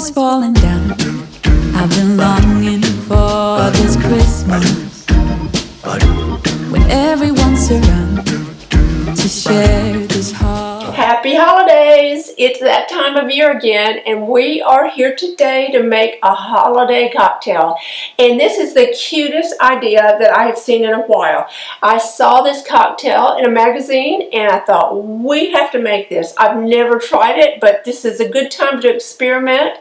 is falling down. I've been longing for this Christmas, when everyone's around to share this heart. Happy holidays! It's that time of year again, and we are here today to make a holiday cocktail. And this is the cutest idea that I have seen in a while. I saw this cocktail in a magazine and I thought, we have to make this. I've never tried it, but this is a good time to experiment.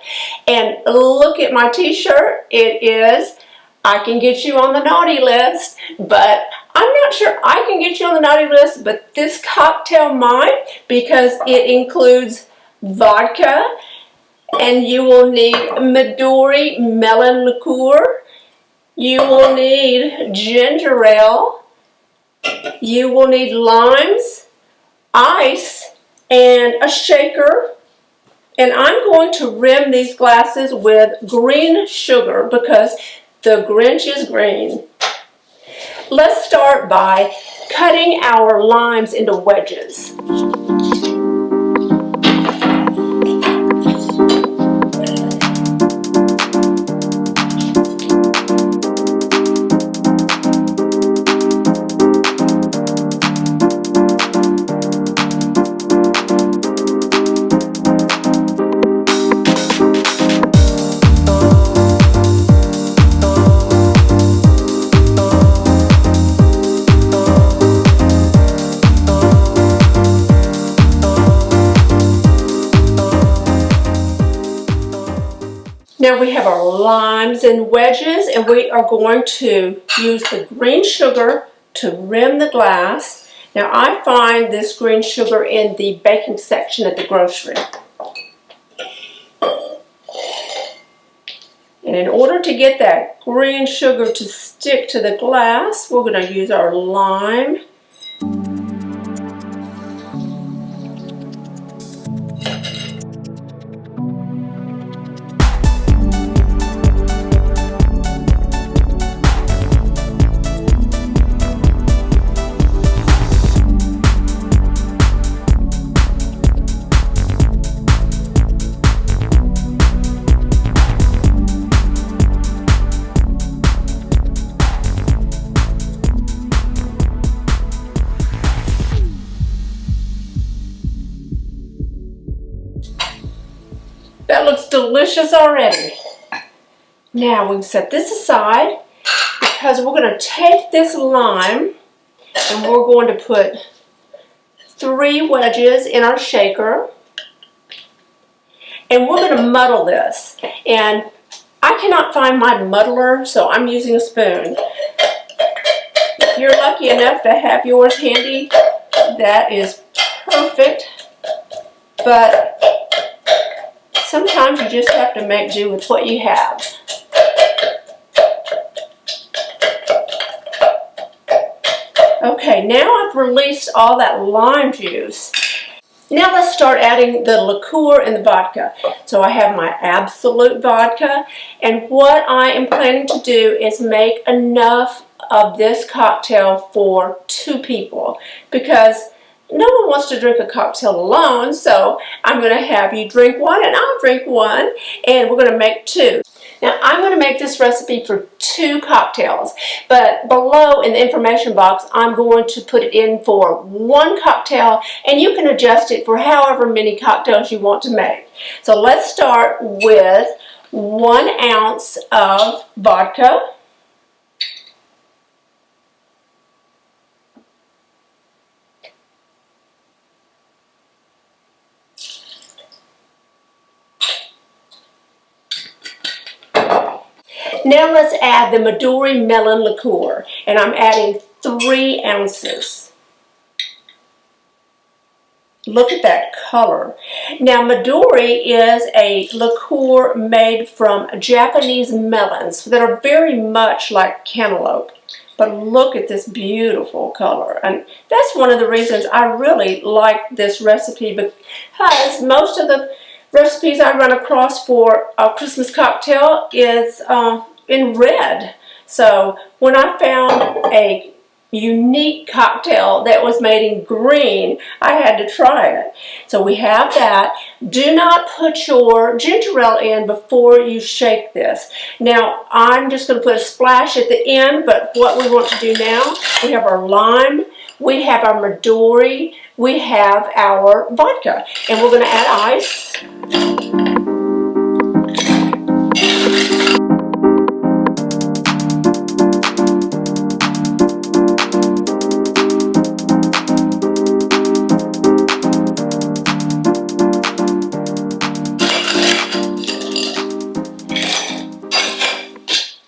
And look at my t-shirt. It is I can get you on the naughty list, but I'm not sure I can get you on the naughty list, but this cocktail might, because it includes vodka, and you will need Midori Melon Liqueur. You will need ginger ale. You will need limes, ice, and a shaker. And I'm going to rim these glasses with green sugar because the Grinch is green. Let's start by cutting our limes into wedges. Now we have our limes and wedges, and we are going to use the green sugar to rim the glass. Now I find this green sugar in the baking section at the grocery. And in order to get that green sugar to stick to the glass, we're going to use our lime. That looks delicious already. Now we can set this aside because we're going to take this lime and we're going to put 3 wedges in our shaker. And we're going to muddle this. And I cannot find my muddler, so I'm using a spoon. If you're lucky enough to have yours handy, that is perfect. But sometimes you just have to make do with what you have. Okay, now I've released all that lime juice. Now let's start adding the liqueur and the vodka. So I have my Absolute vodka, and what I am planning to do is make enough of this cocktail for 2 people, because no one wants to drink a cocktail alone, so I'm going to have you drink one and I'll drink one, and we're going to make 2. Now I'm going to make this recipe for 2 cocktails, but below in the information box I'm going to put it in for 1 cocktail, and you can adjust it for however many cocktails you want to make. So let's start with 1 ounce of vodka. Now let's add the Midori Melon Liqueur, and I'm adding 3 ounces. Look at that color. Now Midori is a liqueur made from Japanese melons that are very much like cantaloupe. But look at this beautiful color, and that's one of the reasons I really like this recipe, because most of the recipes I run across for a Christmas cocktail is in red. So when I found a unique cocktail that was made in green. I had to try it. So we have that. Do not put your ginger ale in before you shake this. Now, I'm just going to put a splash at the end, but what we want to do now, we have our lime, we have our Midori, we have our vodka, and we're going to add ice.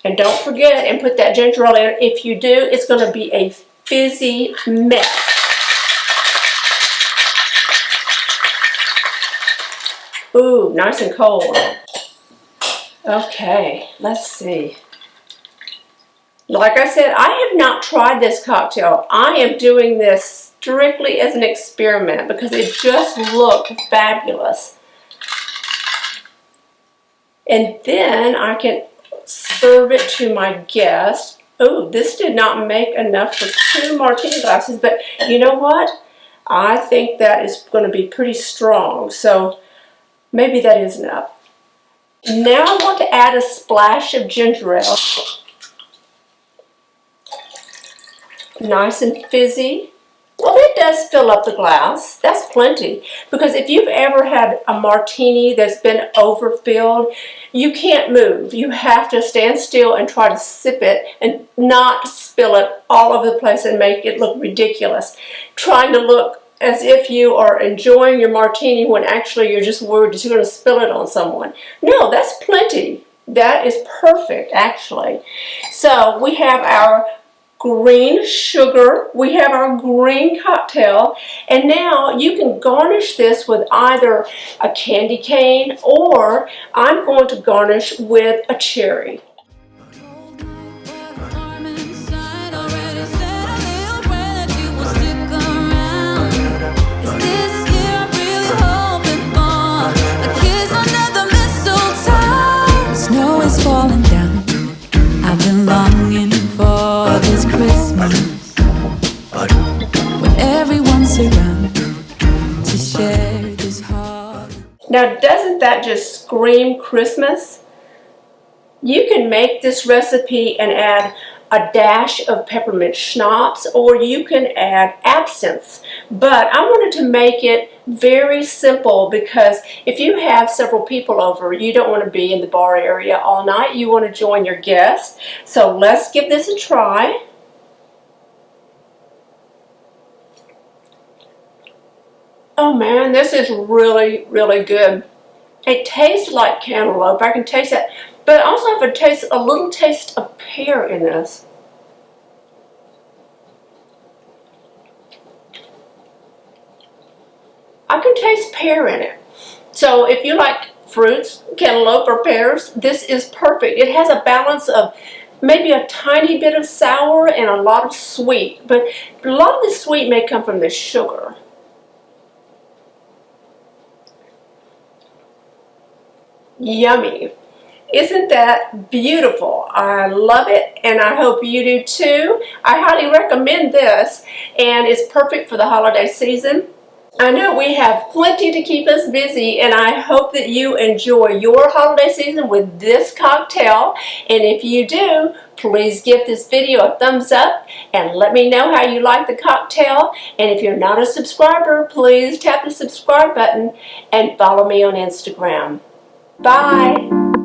And don't forget and put that ginger ale in. If you do, it's going to be a fizzy mess. Ooh, nice and cold. Okay, let's see. Like I said, I have not tried this cocktail. I am doing this strictly as an experiment because it just looked fabulous. And then I can serve it to my guest. Oh, this did not make enough for 2 martini glasses, but you know what? I think that is going to be pretty strong, so maybe that is enough. Now I want to add a splash of ginger ale. Nice and fizzy. Well, it does fill up the glass. That's plenty. Because if you've ever had a martini that's been overfilled, you can't move. You have to stand still and try to sip it and not spill it all over the place and make it look ridiculous. Trying to look as if you are enjoying your martini when actually you're just worried that you're going to spill it on someone. No, that's plenty. That is perfect, actually. So we have our green sugar, we have our green cocktail, and now you can garnish this with either a candy cane or I'm going to garnish with a cherry. Snow is falling down. I've been longing for this Christmas when everyone's around to share this heart. Now, doesn't that just scream Christmas? You can make this recipe and add a dash of peppermint schnapps, or you can add absinthe. But I wanted to make it very simple because if you have several people over, you don't want to be in the bar area all night. You want to join your guests. So let's give this a try. Oh man, this is really, really good. It tastes like cantaloupe. I can taste that. But I also have a little taste of pear in this. I can taste pear in it. So if you like fruits, cantaloupe or pears, this is perfect. It has a balance of maybe a tiny bit of sour and a lot of sweet. But a lot of the sweet may come from the sugar. Yummy. Isn't that beautiful? I love it, and I hope you do too. I highly recommend this, and it's perfect for the holiday season. I know we have plenty to keep us busy, and I hope that you enjoy your holiday season with this cocktail. And if you do, please give this video a thumbs up and let me know how you like the cocktail. And if you're not a subscriber, please tap the subscribe button and follow me on Instagram. Bye.